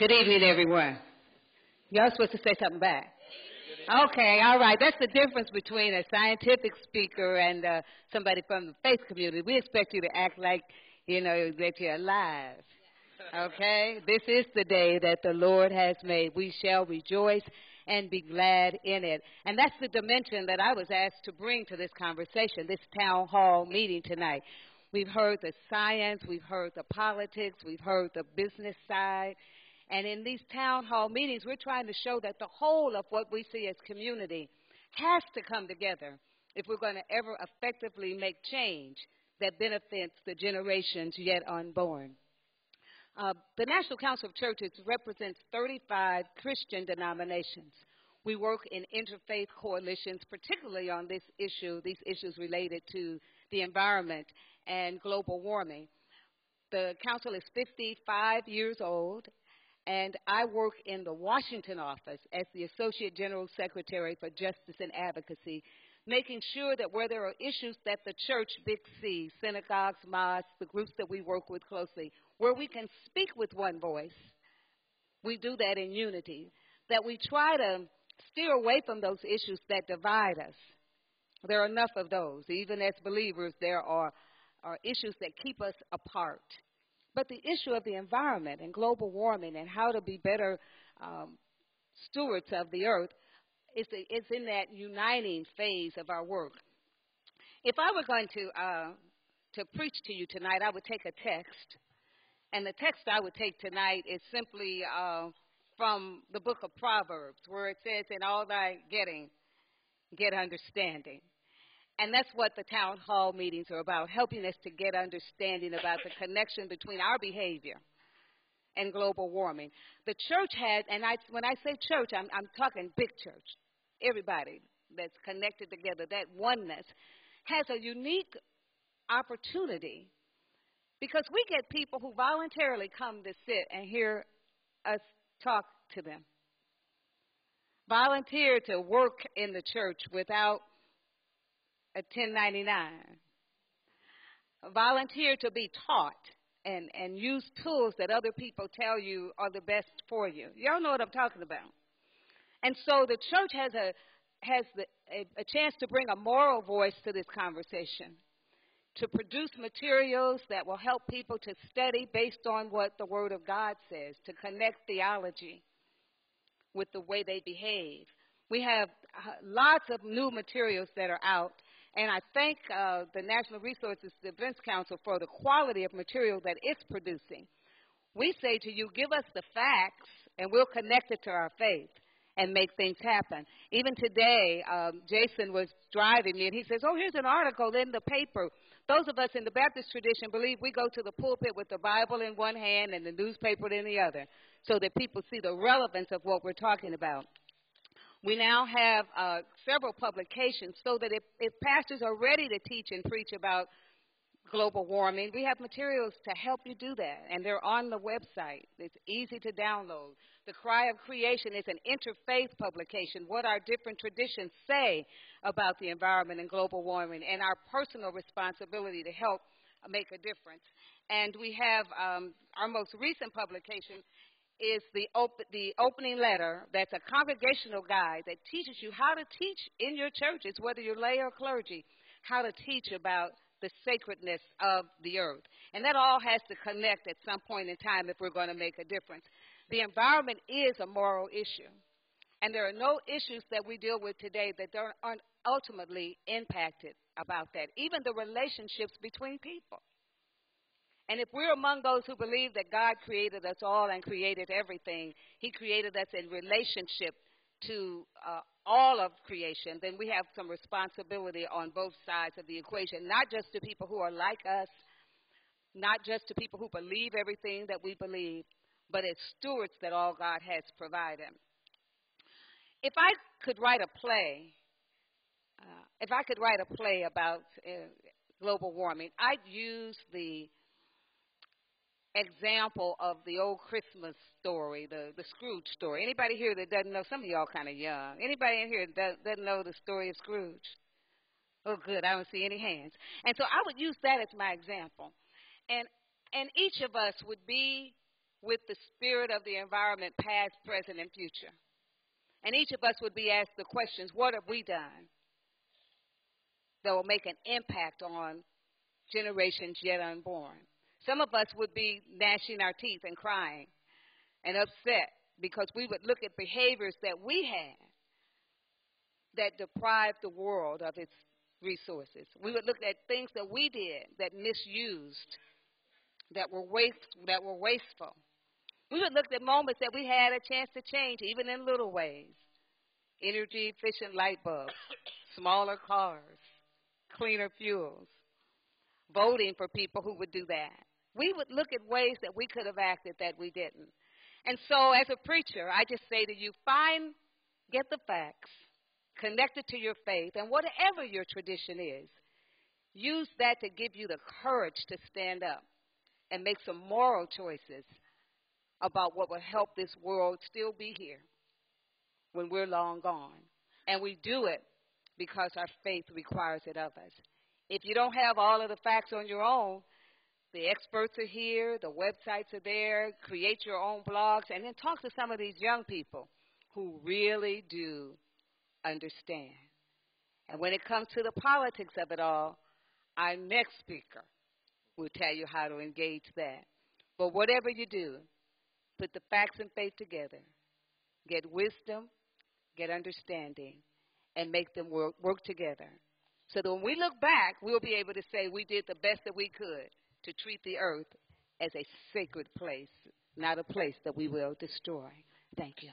Good evening, everyone. Y'all supposed to say something back. Okay, all right. That's the difference between a scientific speaker and somebody from the faith community. We expect you to act like, that you're alive. Okay? This is the day that the Lord has made. We shall rejoice and be glad in it. And that's the dimension that I was asked to bring to this conversation, this town hall meeting tonight. We've heard the science, we've heard the politics, we've heard the business side. And in these town hall meetings, we're trying to show that the whole of what we see as community has to come together if we're going to ever effectively make change that benefits the generations yet unborn. The National Council of Churches represents 35 Christian denominations. We work in interfaith coalitions, particularly on these issues related to the environment and global warming. The council is 55 years old, and I work in the Washington office as the Associate General Secretary for Justice and Advocacy, making sure that where there are issues that the church, Big C, synagogues, mosques, the groups that we work with closely, where we can speak with one voice, we do that in unity, that we try to steer away from those issues that divide us. There are enough of those. Even as believers, there are issues that keep us apart. But the issue of the environment and global warming and how to be better stewards of the earth is in that uniting phase of our work. If I were going to preach to you tonight, I would take a text. And the text I would take tonight is simply from the book of Proverbs, where it says, in all thy getting, get understanding. And that's what the town hall meetings are about, helping us to get understanding about the connection between our behavior and global warming. The church has, and when I say church, I'm talking big church, everybody that's connected together, that oneness, has a unique opportunity because we get people who voluntarily come to sit and hear us talk to them, volunteer to work in the church without a 1099, volunteer to be taught and use tools that other people tell you are the best for you. Y'all know what I'm talking about. And so the church has a chance to bring a moral voice to this conversation, to produce materials that will help people to study based on what the Word of God says, to connect theology with the way they behave. We have lots of new materials that are out, and I thank the National Resources Defense Council for the quality of material that it's producing. We say to you, give us the facts, and we'll connect it to our faith and make things happen. Even today, Jason was driving me, and he says, here's an article in the paper. Those of us in the Baptist tradition believe we go to the pulpit with the Bible in one hand and the newspaper in the other so that people see the relevance of what we're talking about. We now have several publications so that if pastors are ready to teach and preach about global warming, we have materials to help you do that, and they're on the website. It's easy to download. The Cry of Creation is an interfaith publication, what our different traditions say about the environment and global warming and our personal responsibility to help make a difference. And we have our most recent publication is the opening letter. That's a congregational guide that teaches you how to teach in your churches, whether you're lay or clergy, how to teach about the sacredness of the earth. And that all has to connect at some point in time if we're going to make a difference. The environment is a moral issue. And there are no issues that we deal with today that aren't ultimately impacted about that, even the relationships between people. And if we're among those who believe that God created us all and created everything, He created us in relationship to all of creation, then we have some responsibility on both sides of the equation, not just to people who are like us, not just to people who believe everything that we believe, but as stewards that all God has provided. If I could write a play, about global warming, I'd use the example of the old Christmas story, the Scrooge story. Anybody here that doesn't know? Some of y'all kind of young. Anybody in here that doesn't know the story of Scrooge? Oh, good. I don't see any hands. And so I would use that as my example. And each of us would be with the spirit of the environment, past, present, and future. And each of us would be asked the questions, what have we done that will make an impact on generations yet unborn? Some of us would be gnashing our teeth and crying and upset because we would look at behaviors that we had that deprived the world of its resources. We would look at things that we did that misused, that were wasteful. We would look at moments that we had a chance to change, even in little ways. Energy efficient light bulbs, smaller cars, cleaner fuels, voting for people who would do that. We would look at ways that we could have acted that we didn't. And so as a preacher, I just say to you, get the facts, connect it to your faith, and whatever your tradition is, use that to give you the courage to stand up and make some moral choices about what will help this world still be here when we're long gone. And we do it because our faith requires it of us. If you don't have all of the facts on your own, the experts are here, the websites are there, create your own blogs, and then talk to some of these young people who really do understand. And when it comes to the politics of it all, our next speaker will tell you how to engage that. But whatever you do, put the facts and faith together. Get wisdom, get understanding, and make them work together. So that when we look back, we'll be able to say we did the best that we could to treat the earth as a sacred place, not a place that we will destroy. Thank you.